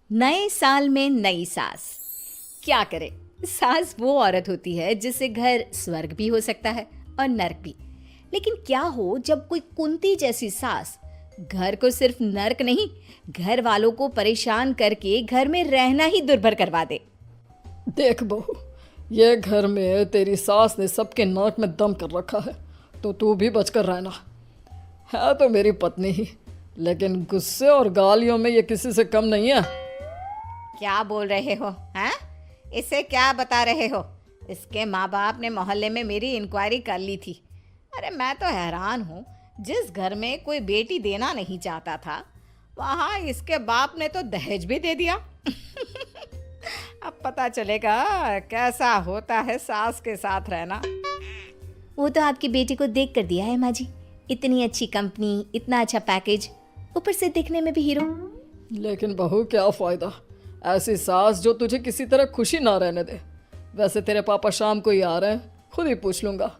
नए साल में नई सास। क्या करे, सास वो औरत होती है जिससे घर स्वर्ग भी हो सकता है और नर्क भी। लेकिन क्या हो जब कोई कुंती जैसी सास घर को सिर्फ नर्क नहीं, घर वालों को परेशान करके घर में रहना ही दुर्भर करवा दे। देख बहू, ये घर में तेरी सास ने सबके नाक में दम कर रखा है, तो तू भी बचकर रहना। है तो मेरी पत्नी ही, लेकिन गुस्से और गालियों में ये किसी से कम नहीं है। क्या बोल रहे हो हैं? इसे क्या बता रहे हो? इसके माँ बाप ने मोहल्ले में मेरी इंक्वायरी कर ली थी। अरे मैं तो हैरान हूँ, जिस घर में कोई बेटी देना नहीं चाहता था वहाँ इसके बाप ने तो दहेज भी दे दिया। अब पता चलेगा कैसा होता है सास के साथ रहना। वो तो आपकी बेटी को देख कर दिया है माँ जी। इतनी अच्छी कंपनी, इतना अच्छा पैकेज, ऊपर से दिखने में भी हीरो। लेकिन बहू क्या फ़ायदा, ऐसी सास जो तुझे किसी तरह खुशी ना रहने दे। वैसे तेरे पापा शाम को ही आ रहे हैं, खुद ही पूछ लूँगा।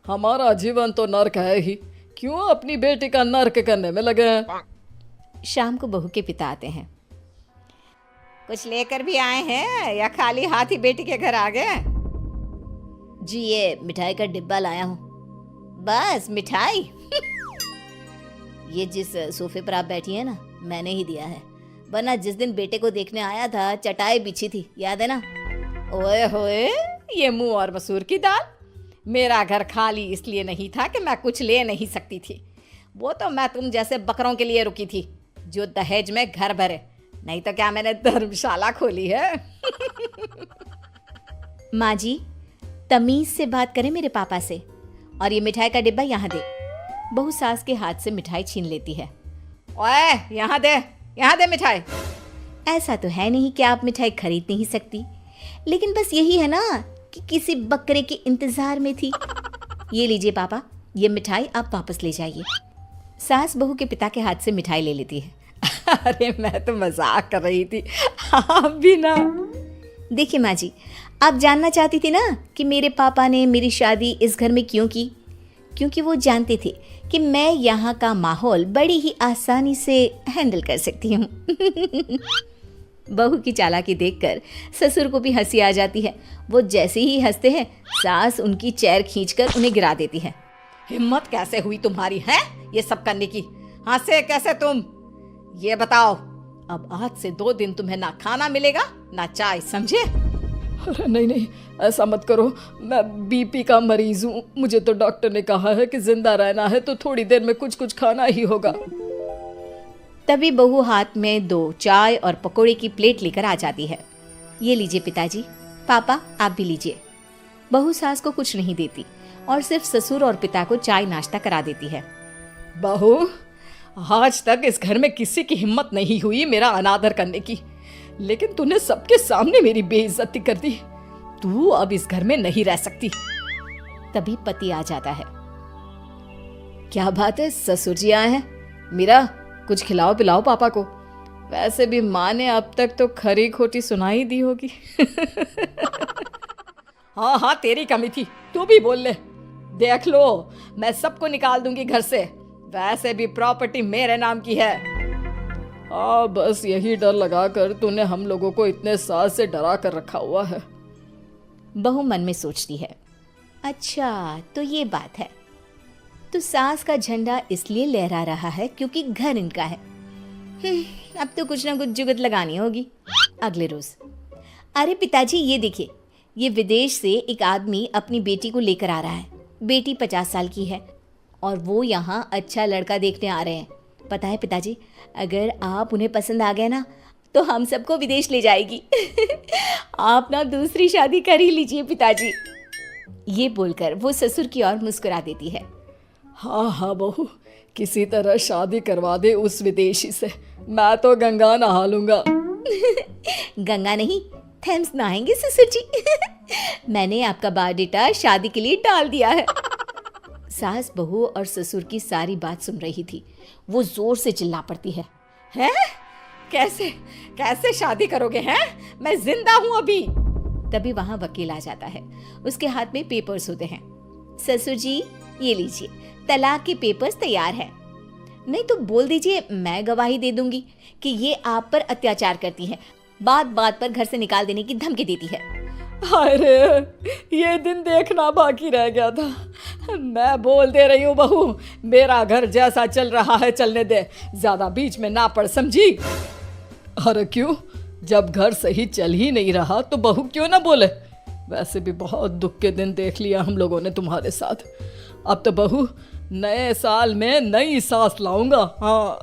हमारा जीवन तो नर्क है ही, क्यों अपनी बेटी का नर्क करने में लगे हैं। शाम को बहू के पिता आते हैं। कुछ लेकर भी आए हैं या खाली हाथ ही बेटी के घर आ गए? जी ये मिठाई का डिब्बा लाया हूँ। बस मिठाई? ये जिस सोफे पर आप बैठी है ना, मैंने ही दिया है, वरना जिस दिन बेटे को देखने आया था चटाई बिछी थी, याद है ना? ओए होए, ये मुंह और मसूर की दाल। मेरा घर खाली इसलिए नहीं था कि मैं कुछ ले नहीं सकती थी। वो तो मैं तुम जैसे बकरों के लिए रुकी थी जो दहेज में घर भरे, नहीं तो क्या मैंने धर्मशाला खोली है। माँ जी, तमीज से बात करें मेरे पापा से, और ये मिठाई का डिब्बा यहाँ दे। बहू सास के हाथ से मिठाई छीन लेती है। ओए यहाँ दे मिठाई। ऐसा तो है नहीं कि आप मिठाई खरीद नहीं सकती, लेकिन बस यही है ना कि किसी बकरे के इंतजार में थी। ये लीजिए पापा, ये मिठाई आप वापस ले जाइए। सास बहू के पिता के हाथ से मिठाई ले लेती है। अरे मैं तो मजाक कर रही थी, आप भी ना। देखिए माँ जी, आप जानना चाहती थी ना कि मेरे पापा ने मेरी शादी इस घर में क्यों की? क्योंकि वो जानते थे कि मैं यहाँ का माहौल बड़ी ही आसानी से हैंडल कर सकती हूँ। बहू की चालाकी देखकर ससुर को भी हंसी आ जाती है। वो जैसे ही हंसते हैं, सास उनकी चेयर खींचकर उन्हें गिरा देती है। हिम्मत कैसे हुई तुम्हारी है ये सब करने की? हंसे कैसे तुम? ये बताओ। अब आज से 2 दिन तुम्हें ना खाना मिलेगा ना चाय, समझे? अरे नहीं नहीं, ऐसा मत करो। मैं बीपी का मरीज हूँ, मुझे तो डॉक्टर ने कहा है कि जिंदा रहना है तो थोड़ी देर में कुछ कुछ खाना ही होगा। तभी बहू हाथ में 2 चाय और पकोड़े की प्लेट लेकर आ जाती है। ये लीजिए पिताजी, पापा आप भी लीजिए। बहू सास को कुछ नहीं देती और सिर्फ ससुर और पिता को चाय नाश्ता करा देती है। बहू, आज तक इस घर में किसी की हिम्मत नहीं हुई मेरा अनादर करने की, लेकिन तूने सबके सामने मेरी बेइज्जती कर दी। तू अब इस घर में नहीं रह सकती। तभी पति आ जाता है। क्या बात है, ससुर जी आए हैं? मीरा, कुछ खिलाओ पिलाओ पापा को। वैसे भी माँ ने अब तक तो खरी खोटी सुनाई दी होगी। हाँ हाँ, तेरी कमी थी, तू भी बोल ले। देख लो, मैं सबको निकाल दूंगी घर से। वैसे भी प्रॉपर्टी मेरे नाम की है। हाँ, बस यही डर लगा कर तूने हम लोगों को इतने साल से डरा कर रखा हुआ है। बहू मन में सोचती है, अच्छा तो ये बात है। तो सास का झंडा इसलिए लहरा रहा है क्योंकि घर इनका है। अब तो कुछ ना कुछ जुगत लगानी होगी। अगले रोज, अरे पिताजी ये देखिए, ये विदेश से एक आदमी अपनी बेटी को लेकर आ रहा है। बेटी 50 साल की है और वो यहाँ अच्छा लड़का देखने आ रहे हैं। पता है पिताजी, अगर आप उन्हें पसंद आ गए ना तो हम सबको विदेश ले जाएगी। आप ना दूसरी शादी कर ही लीजिए पिताजी। ये बोलकर वो ससुर की ओर मुस्कुरा देती है। हाँ हाँ बहू, किसी तरह शादी करवा दे उस विदेशी से। मैं तो गंगा नहा लूंगा। गंगा नहीं, थेम्स नहाएंगे ससुर जी। मैंने आपका बायोडेटा शादी के लिए डाल दिया है। सास बहू और ससुर की सारी बात सुन रही थी। वो जोर से चिल्ला पड़ती है, हैं? कैसे कैसे शादी करोगे हैं? मैं जिंदा हूं अभी। तभी वहां वकील आ जाता है। उसके हाथ में पेपर्स होते हैं। ससुर जी ये लीजिए, तलाक के पेपर्स तैयार हैं। नहीं तो बोल दीजिए, मैं गवाही दे दूंगी कि ये आप पर अत्याचार करती हैं। बात बात पर घर से निकाल देने की धमकी देती है। अरे ये दिन देखना बाकी रह गया था। मैं बोल दे रही हूँ बहू, मेरा घर जैसा चल रहा है चलने दे, ज्यादा बीच में ना पड़, समझी? अरे क्यों? जब घर सही चल ही नहीं रहा तो बहू क्यों ना बोले? वैसे भी बहुत दुख के दिन देख लिया हम लोगों ने तुम्हारे साथ। अब तो बहू नए साल में नई सास लाऊंगा। हाँ।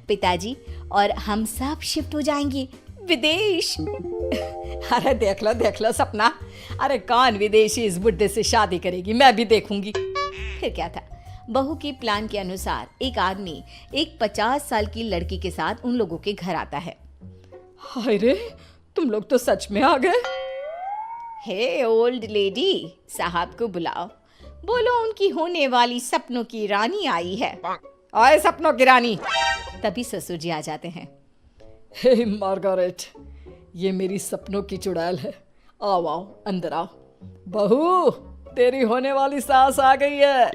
पिताजी और हम सब शिफ्ट हो जाएंगे विदेश। अरे देख लो सपना, अरे कौन विदेशी इस बुड्ढे से शादी करेगी, मैं भी देखूंगी। फिर क्या था, बहू के प्लान के अनुसार एक आदमी एक 50 साल की लड़की के साथ उन लोगों के घर आता है। हाय रे, तुम लोग तो सच में आ गए। हे ओल्ड लेडी, साहब को बुलाओ, बोलो उनकी होने वाली सपनों की रानी आई है। आए सपनों की रानी। तभी ससुर जी आ जाते हैं। हे मार्गारेट, ये मेरी सपनों की चुड़ैल है। आओ आओ अंदर आओ। बहू, तेरी होने वाली सास आ गई है।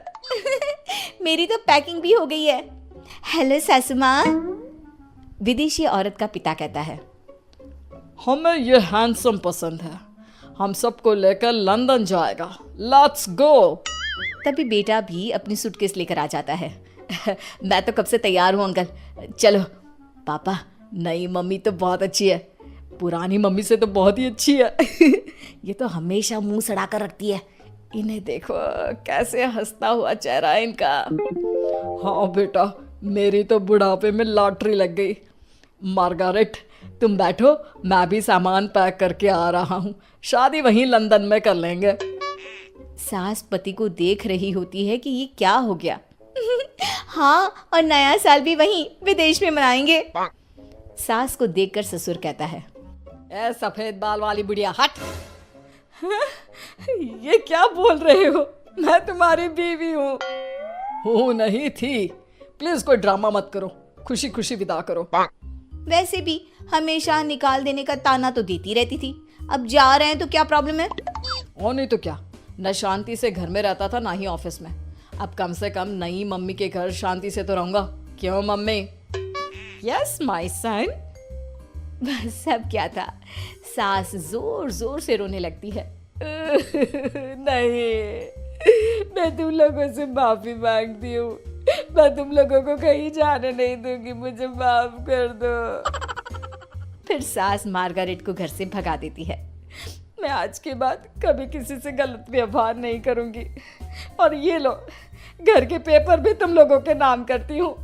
मेरी तो पैकिंग भी हो गई है। हेलो सासू माँ, विदेशी औरत का पिता कहता है। हमें ये हैंडसम पसंद है, हम सबको लेकर लंदन जाएगा, लेट्स गो। तभी बेटा भी अपनी सूटकेस लेकर आ जाता है। मैं तो कब से तैयार हूँ अंकल, चलो। पापा, नई मम्मी तो बहुत अच्छी है, पुरानी मम्मी से तो बहुत ही अच्छी है। ये तो हमेशा मुंह सड़ा कर रखती है। इन्हें देखो कैसे हंसता हुआ चेहरा है इनका। हाँ बेटा, मेरी तो बुढ़ापे में लॉटरी लग गई। मार्गारेट, तुम बैठो, मैं भी सामान पैक करके आ रहा हूँ, शादी वहीं लंदन में कर लेंगे। सास पति को देख रही होती है कि ये क्या हो गया। हाँ, और नया साल भी वहीं विदेश में मनाएंगे। सास को देखकर ससुर कहता है। ए सफेद बाल वाली बुढ़िया, हट। ये क्या बोल रहे हो? मैं तुम्हारी बीवी हूँ नहीं थी। प्लीज कोई ड्रामा मत करो, खुशी खुशी विदा करो। वैसे भी हमेशा निकाल देने का ताना तो देती रहती थी, अब जा रहे हैं तो क्या प्रॉब्लम है? और नहीं तो क्या, न शांति से घर में रहता था ना ही ऑफिस में। अब कम से कम नई मम्मी के घर शांति से तो रहूंगा। क्यों मम्मी? Yes my son. बस सब क्या था, सास जोर जोर से रोने लगती है। नहीं, मैं तुम लोगों से माफी मांगती हूँ, मैं तुम लोगों को कहीं जाने नहीं दूंगी, मुझे माफ कर दो। फिर सास मार्गारेट को घर से भगा देती है। मैं आज के बाद कभी किसी से गलत व्यवहार नहीं करूंगी, और ये लो, घर के पेपर भी तुम लोगों के नाम करती हूँ।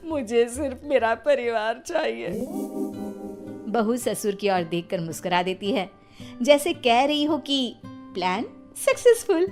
मुझे सिर्फ मेरा परिवार चाहिए। बहू ससुर की ओर देखकर मुस्कुरा देती है, जैसे कह रही हो कि प्लान सक्सेसफुल।